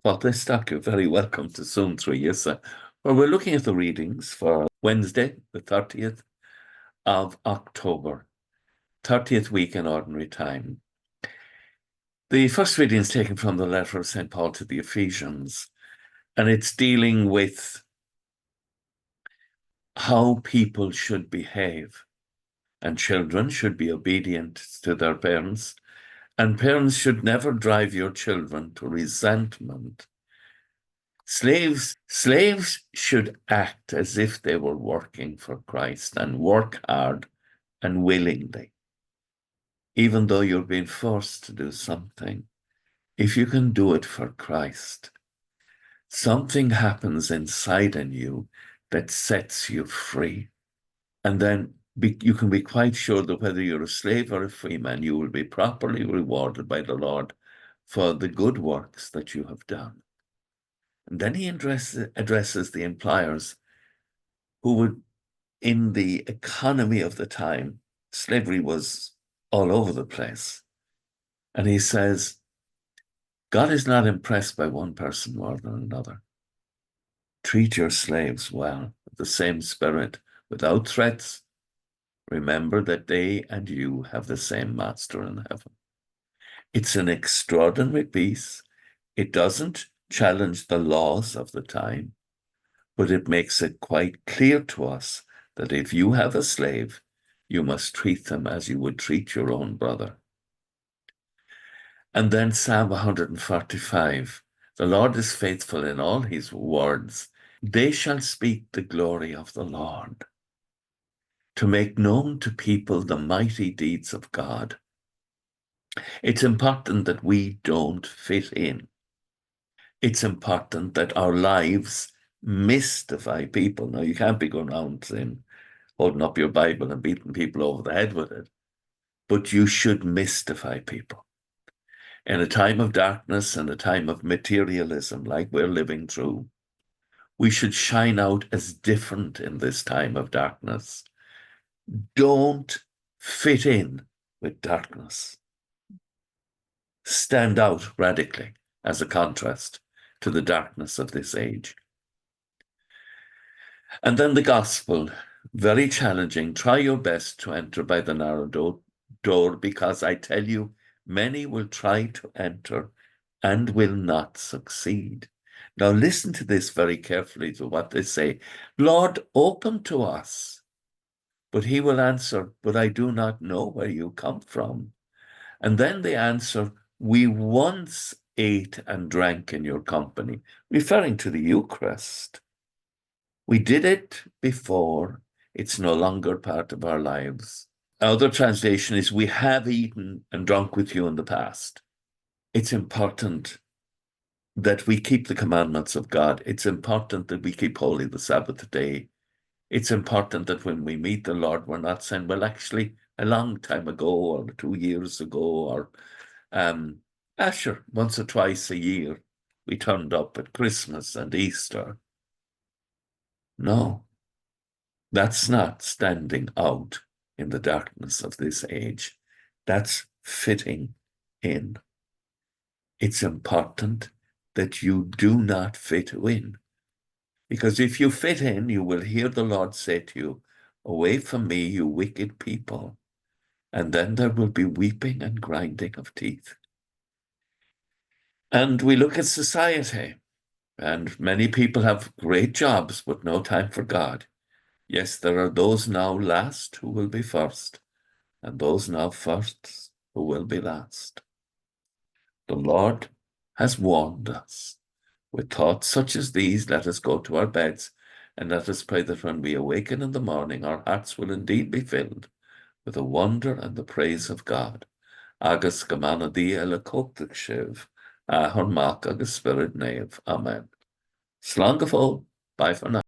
Well, this you're very welcome to Suantraí Íosa, where we're looking at the readings for Wednesday, the 30th of October, 30th week in Ordinary Time. The first reading is taken from the letter of St. Paul to the Ephesians, and it's dealing with how people should behave, and children should be obedient to their parents, and parents should never drive your children to resentment. Slaves should act as if they were working for Christ and work hard and willingly. Even though you're being forced to do something, if you can do it for Christ, something happens inside in you that sets you free. And then you can be quite sure that whether you're a slave or a free man, you will be properly rewarded by the Lord for the good works that you have done. And then he addresses the employers who would, in the economy of the time, slavery was all over the place. And he says, God is not impressed by one person more than another. Treat your slaves well, with the same spirit, without threats. Remember that they and you have the same master in heaven. It's an extraordinary piece. It doesn't challenge the laws of the time, but it makes it quite clear to us that if you have a slave, you must treat them as you would treat your own brother. And then Psalm 145, the Lord is faithful in all his words. They shall speak the glory of the Lord, to make known to people the mighty deeds of God. It's important that we don't fit in. It's important that our lives mystify people. Now, you can't be going around saying, holding up your Bible and beating people over the head with it, but you should mystify people. In a time of darkness and a time of materialism like we're living through, we should shine out as different in this time of darkness. Don't fit in with darkness. Stand out radically as a contrast to the darkness of this age. And then the gospel, very challenging. Try your best to enter by the narrow door, because I tell you, many will try to enter and will not succeed. Now listen to this very carefully, to what they say. Lord, open to us. But he will answer, but I do not know where you come from. And then they answer, we once ate and drank in your company, referring to the Eucharist. We did it before. It's no longer part of our lives. Other translation is, we have eaten and drunk with you in the past. It's important that we keep the commandments of God. It's important that we keep holy the Sabbath day. It's important that when we meet the Lord, we're not saying, well, actually, a long time ago, or 2 years ago, or sure, once or twice a year, we turned up at Christmas and Easter. No, that's not standing out in the darkness of this age. That's fitting in. It's important that you do not fit in. Because if you fit in, you will hear the Lord say to you, away from me, you wicked people. And then there will be weeping and grinding of teeth. And we look at society, and many people have great jobs, but no time for God. Yes, there are those now last who will be first, and those now first who will be last. The Lord has warned us. With thoughts such as these, let us go to our beds, and let us pray that when we awaken in the morning, our hearts will indeed be filled with the wonder and the praise of God. Agus gamana dia le coptic shiv, a hormak agus spirit nave. Amen. Slán go fóill. Bye for now.